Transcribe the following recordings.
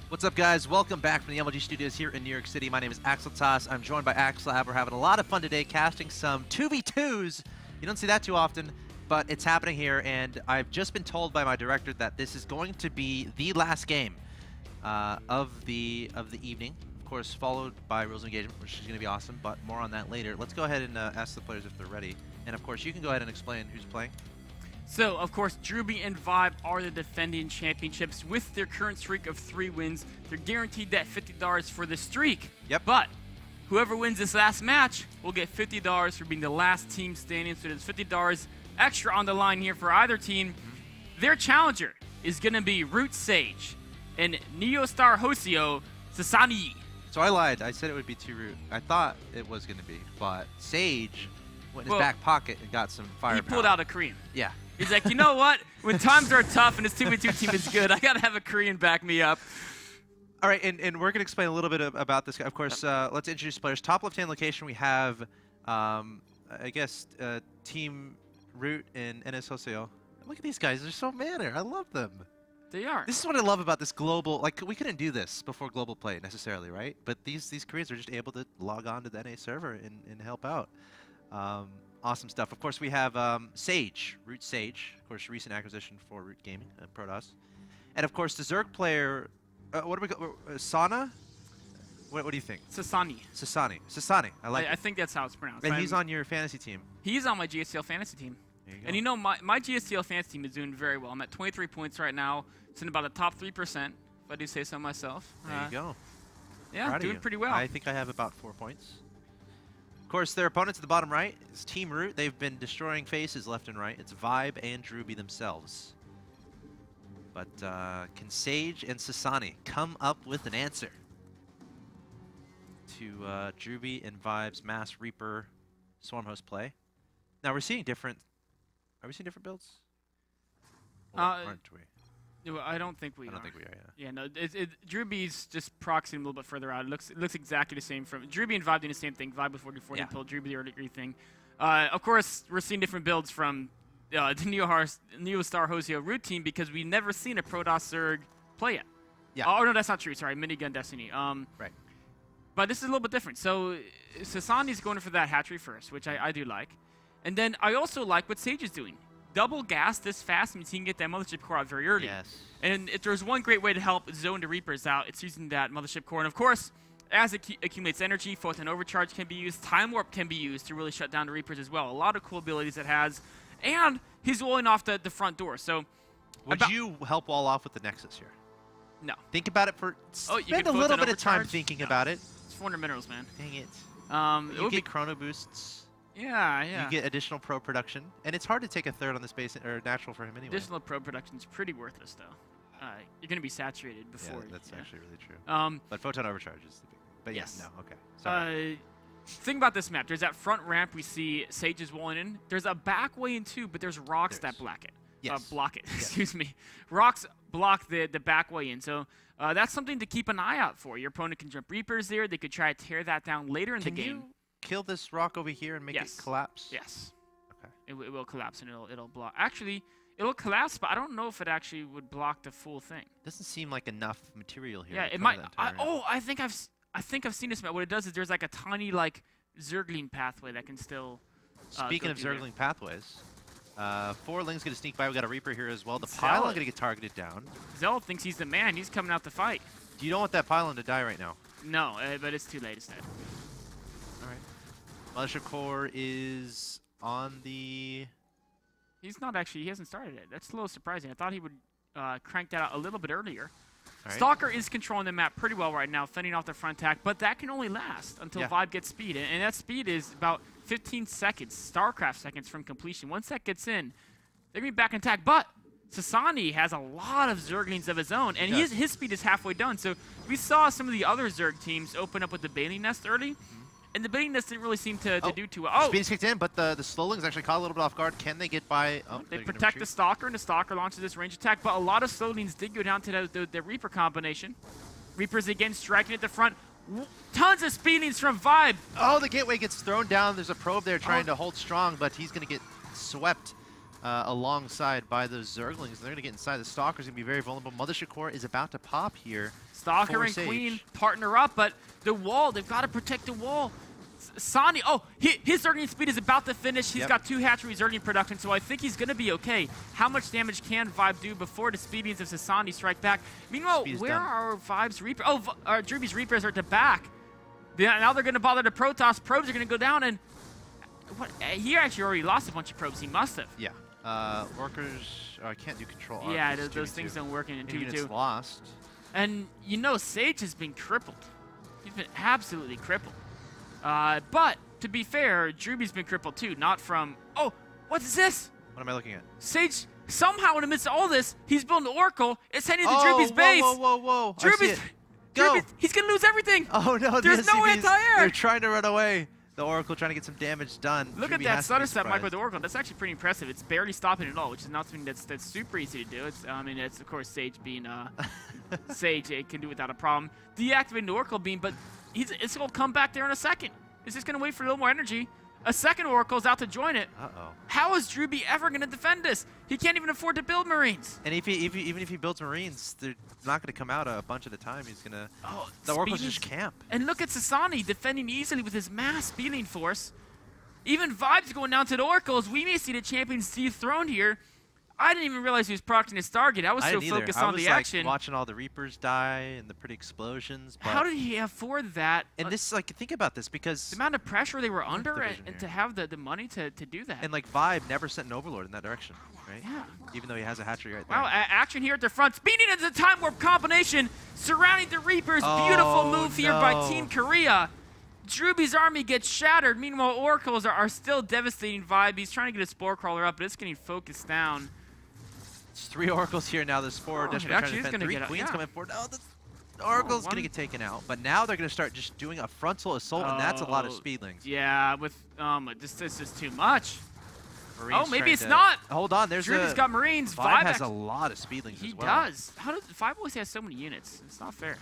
What's up, guys? Welcome back from the MLG studios here in New York City. My name is axslav. I'm joined by axslav. We're having a lot of fun today casting some 2v2s. You don't see that too often, but it's happening here, and I've just been told by my director that this is going to be the last game of the evening. Of course, followed by Rules of Engagement, which is going to be awesome, but more on that later. Let's go ahead and ask the players if they're ready. And of course, you can go ahead and explain who's playing. So, of course, Druby and Vibe are the defending championships. With their current streak of 3 wins, they're guaranteed that $50 for the streak. Yep. But whoever wins this last match will get $50 for being the last team standing. So there's $50 extra on the line here for either team. Their challenger is going to be RootHoseo and RootHoseo Sasani. So I lied. I said it would be 2 Root. I thought it was going to be, but Sage went in his back pocket and got some firepower. He pulled out a Korean. Yeah. He's like, you know what? When times are tough and this 2v2 team is good, I got to have a Korean back me up. All right, and we're going to explain a little bit about this guy. Of course, let's introduce players. Top left-hand location, we have, I guess, Team Root and RootHoseo. Look at these guys. They're so manner. I love them. They are. This is what I love about this global, like, we couldn't do this before global play necessarily, right? But these Koreans are just able to log on to the NA server and help out. Awesome stuff. Of course, we have Sage, RootHoseo, of course, recent acquisition for Root Gaming and KotH. And of course, the Zerg player, what do we call Sana? What do you think? Sasani. Sasani. I like it. I think that's how it's pronounced. And he's on your fantasy team. He's on my GSTL fantasy team. There you go. And you know, my GSTL fantasy team is doing very well. I'm at 23 points right now. It's in about the top 3%, if I do say so myself. There you go. Yeah, doing pretty well. I think I have about 4 points. Of course, their opponents at the bottom right is Team Root. They've been destroying faces left and right. It's Vibe and Druby themselves. But can Sage and Sasani come up with an answer to Druby and Vibe's Mass Reaper Swarmhost play? Now we're seeing different. Are we seeing different builds? Or aren't we? I don't think we are. I don't think we are, yeah. Yeah, no, Druby's just proxying a little bit further out. It looks exactly the same from Druby and Vibe doing the same thing. Vibe with 40/40 pulled Druby the early thing. Of course, we're seeing different builds from the RootHoseo Root team because we've never seen a Protoss Zerg play it. Yeah. Oh, no, that's not true. Sorry, Minigun Destiny. Right. But this is a little bit different. So Sasani's going for that hatchery first, which I do like. And then I also like what Sage is doing. Double gas this fast means he can get that Mothership Core out very early. Yes. And if there's one great way to help zone the Reapers out, it's using that Mothership Core. And of course, as it accumulates energy, Photon Overcharge can be used, Time Warp can be used to really shut down the Reapers as well. A lot of cool abilities it has. And he's walling off the front door. So would you help wall off with the Nexus here? No. Think about it for spend a little bit of time thinking about it. It's 400 minerals, man. Dang it. You get chrono boosts. Yeah, yeah. You get additional pro production, and it's hard to take a third on the space or natural for him anyway. Additional pro production is pretty worthless, though. You're going to be saturated before. Yeah, that's actually really true. But photon overcharge is the big. But yes. No, okay. Sorry. Think about this map. There's that front ramp we see Sage is walling in. There's a back way in too, but there's rocks that block it. Yes. Block it. Excuse me. Rocks block the back way in. So that's something to keep an eye out for. Your opponent can jump Reapers there. They could try to tear that down later in the game. You kill this rock over here and make it collapse? Yes. Okay. It will collapse and it'll block. Actually, it'll collapse, but I don't know if it actually would block the full thing. Doesn't seem like enough material here. Yeah, it might. I think I've seen this map. What it does is there's like a tiny Zergling pathway that can still. Speaking of Zergling pathways, 4 Ling's gonna sneak by. We got a Reaper here as well. The pylon gonna get targeted down. Zell thinks he's the man. He's coming out to fight. You don't want that pylon to die right now. No, but it's too late. It's dead. All right. Mothership Core is on the. He's not actually. He hasn't started it. That's a little surprising. I thought he would crank that out a little bit earlier. Right. Stalker is controlling the map pretty well right now, fending off the front attack, but that can only last until Vibe gets speed, and that speed is about 15 seconds, StarCraft seconds from completion. Once that gets in, they're going to be back in attack, but Sasani has a lot of Zerglings of his own, and his speed is halfway done. So we saw some of the other Zerg teams open up with the Bailey Nest early, and the Bailey Nest didn't really seem to do too well. Oh, speed is kicked in, but the Slowlings actually caught a little bit off guard. Can they get by? Oh, they protect the Stalker, and the Stalker launches this range attack, but a lot of Slowlings did go down to the Reaper combination. Reapers again striking at the front. Tons of speedings from Vibe. Oh, the gateway gets thrown down. There's a probe there trying to hold strong, but he's going to get swept alongside by those Zerglings. They're going to get inside. The Stalker's going to be very vulnerable. Mother Shakur is about to pop here. Stalker and Sage. Queen partner up, but the wall, they've got to protect the wall. Sani, his Zergling speed is about to finish. He's got 2 hatchery Zergling production, so I think he's going to be okay. How much damage can Vibe do before the speedings of Sasani strike back? Meanwhile, where are Vibe's Reapers? Oh, Druby's Reapers are at the back. Now they're going to bother the Protoss. Probes are going to go down, and what? He actually already lost a bunch of probes. He must have. Yeah. Workers, I can't do control. Yeah, those things don't work in 2v2. Units lost. And you know, Sage has been crippled. He's been absolutely crippled. But to be fair, Druby's been crippled too. Not from. Oh, what is this? What am I looking at? Sage somehow in the midst of all this, he's building an Oracle. It's heading to Druby's base. Whoa! Druby's, he's gonna lose everything. Oh no! There's no anti-air. They're trying to run away. The Oracle trying to get some damage done. Look at that stutter step Mike with the Oracle. That's actually pretty impressive. It's barely stopping at all, which is not something that's super easy to do. It's I mean, it's of course Sage being Sage. It can do without a problem. Deactivating the Oracle beam, but it's gonna come back there in a second. It's just gonna wait for a little more energy. A second Oracle's out to join it. Uh-oh. How is Druby ever gonna defend this? He can't even afford to build Marines. And even if he builds Marines, they're not gonna come out a bunch at a time. He's gonna. Oh, the Oracle's just camp. And look at Sasani defending easily with his mass speeding force. Even Vibe's going down to the Oracles. We may see the champions dethroned here. I didn't even realize he was proccing his target. I was so focused on the action. I was watching all the Reapers die and the pretty explosions. But how did he afford that? And this, like, think about this because the amount of pressure they were under, and to have the money to do that. And like Vibe never sent an Overlord in that direction, right? Yeah. Even though he has a hatchery right there. Wow, action here at the front. Speeding into the time warp combination, surrounding the Reapers. Beautiful move here by Team Korea. Druby's army gets shattered. Meanwhile, Oracles are still devastating Vibe. He's trying to get a Spore Crawler up, but it's getting focused down. It's 3 Oracles here now. The Spore trying to defend. 3 Queens coming forward. Oh, the Oracle's going to get taken out. But now they're going to start just doing a frontal assault, and that's a lot of speedlings. Yeah, with this is too much. Marines maybe it's not. Hold on, Druby's got Marines. Vibe has a lot of speedlings as well. He does. How does Vibe always has so many units? It's not fair.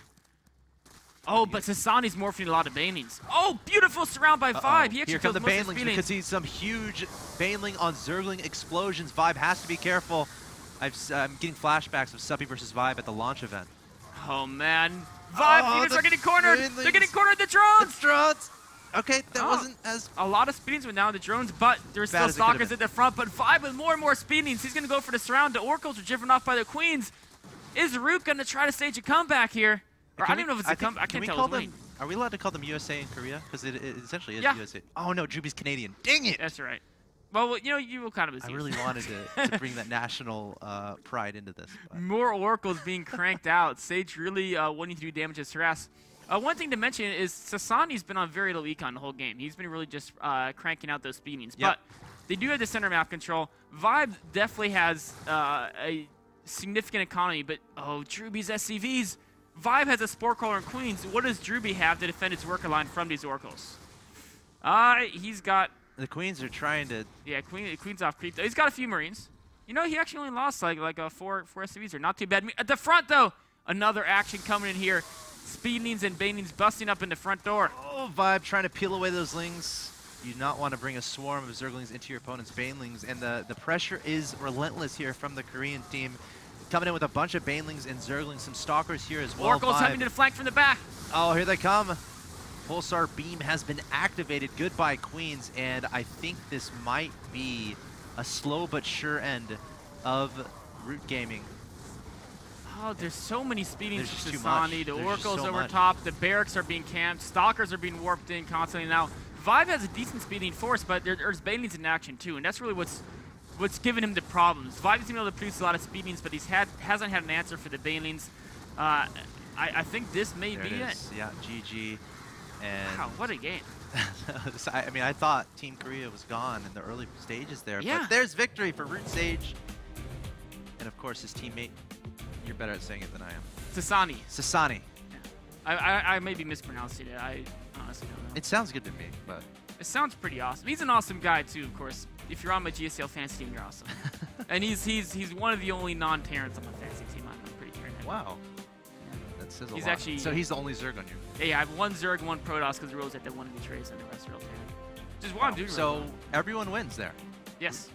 Oh, but Sasani's morphing a lot of Banelings. Oh, beautiful surround by Vibe. He actually here come the Banelings. We could see some huge Baneling on Zergling explosions. Vibe has to be careful. I'm getting flashbacks of Suppy versus Vibe at the launch event. Oh, man. Vibe units are getting cornered. They're getting cornered. The drones. The drones. Okay, that wasn't as... A lot of speedings went down with the drones, but there's still Stalkers at the front. But Vibe with more and more speedings. He's going to go for the surround. The Oracles are driven off by the Queens. Is Root going to try to stage a comeback here? Or I don't even know if it's a comeback. I can't tell. Are we allowed to call them USA and Korea? Because it essentially is USA. Oh, no, Druby's Canadian. Dang it. That's right. Well, you know, you will kind of assume. I really wanted to bring that national pride into this. But. More Oracles being cranked out. Sage really wanting to do damage to harass. One thing to mention is Sasani's been on very low econ the whole game. He's been really just cranking out those speedings. Yep. But they do have the center map control. Vibe definitely has a significant economy, but Druby's SCVs. Vibe has a Spore Crawler and Queens. What does Druby have to defend his worker line from these Oracles? He's got... The Queens are trying to... Yeah, Queen's off creep. He's got a few Marines. You know, he actually only lost like 4 SCVs. Are not too bad. At the front, though, another action coming in here. Speedlings and Banelings busting up in the front door. Oh, Vibe trying to peel away those lings. You do not want to bring a swarm of Zerglings into your opponent's Banelings. And the pressure is relentless here from the Korean team. Coming in with a bunch of Banelings and Zerglings. Some Stalkers here as well. Oracle's having to flank from the back. Oh, here they come. Pulsar Beam has been activated. Goodbye, Queens. And I think this might be a slow but sure end of Root Gaming. Oh, there's so many speedings to Sasani. The Oracle's over top. The barracks are being camped. Stalkers are being warped in constantly now. Vibe has a decent speeding force, but there's Banelings in action too. And that's really what's given him the problems. Vibe's been able to produce a lot of speedings, but hasn't had an answer for the Banelings. I think this may be it. Yeah, GG. And wow, what a game. I mean, I thought Team Korea was gone in the early stages there. Yeah. But there's victory for Root Sage. And of course, his teammate. You're better at saying it than I am. Sasani. Sasani. Yeah. I may be mispronouncing it. I honestly don't know. It sounds good to me, but... It sounds pretty awesome. He's an awesome guy, too, of course. If you're on my GSL fantasy team, you're awesome. And he's one of the only non-Terrans on my fantasy team. I'm pretty sure. Wow. That says a lot. Actually, so he's the only Zerg on you. Yeah, I have one Zerg, one Protoss, because the rules that one of the trays and the rest are all Terran. Just what I'm doing. So everyone wins there. Yes.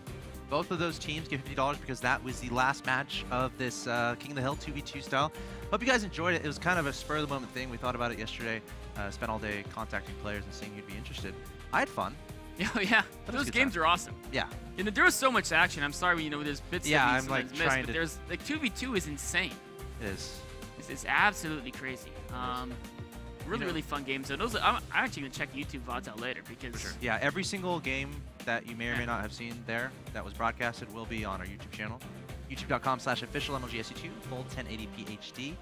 Both of those teams get $50 because that was the last match of this King of the Hill 2v2 style. Hope you guys enjoyed it. It was kind of a spur-of-the-moment thing. We thought about it yesterday. Spent all day contacting players and seeing who'd be interested. I had fun. Oh, yeah. Those games are awesome. Yeah. You know, there was so much action. I'm sorry, you know, there's bits that I'm like missed, but there's like 2v2 is insane. It is. It's absolutely crazy. Really fun games. So those, I'm actually gonna check YouTube VODs out later because yeah, every single game that you may or may not have seen there that was broadcasted will be on our YouTube channel, youtube.com/officialmlgsu2 full 1080p HD.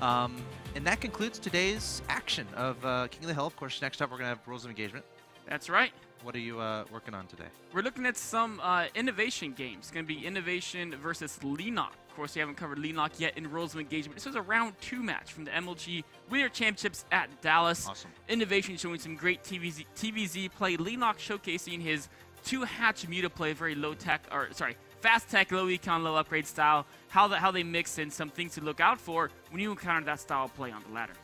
And that concludes today's action of King of the Hill. Of course, next up we're gonna have Rules of Engagement. That's right. What are you working on today? We're looking at some innovation games. It's going to be Innovation versus Leenock. Of course, we haven't covered Leenock yet in Rules of Engagement. This was a round 2 match from the MLG Winter Championships at Dallas. Awesome. Innovation showing some great TVZ play. Leenock showcasing his 2-hatch muta play, very low tech, or sorry, fast tech, low econ, low upgrade style. How they mix in some things to look out for when you encounter that style of play on the ladder.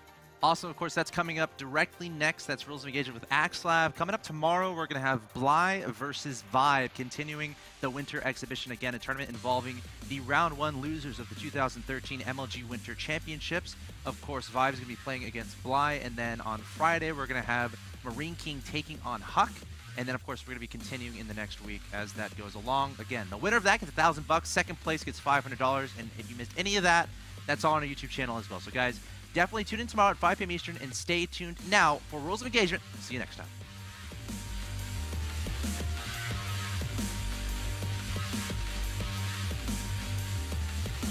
Also, of course, that's coming up directly next. That's Rules of Engagement with axslav. Coming up tomorrow, we're going to have Bly versus Vibe, continuing the Winter Exhibition. Again, a tournament involving the Round 1 losers of the 2013 MLG Winter Championships. Of course, Vibe is going to be playing against Bly. And then on Friday, we're going to have Marine King taking on Huck. And then, of course, we're going to be continuing in the next week as that goes along. Again, the winner of that gets $1,000. Second place gets $500. And if you missed any of that, that's all on our YouTube channel as well. So, guys, definitely tune in tomorrow at 5 p.m. Eastern and stay tuned now for Rules of Engagement. See you next time.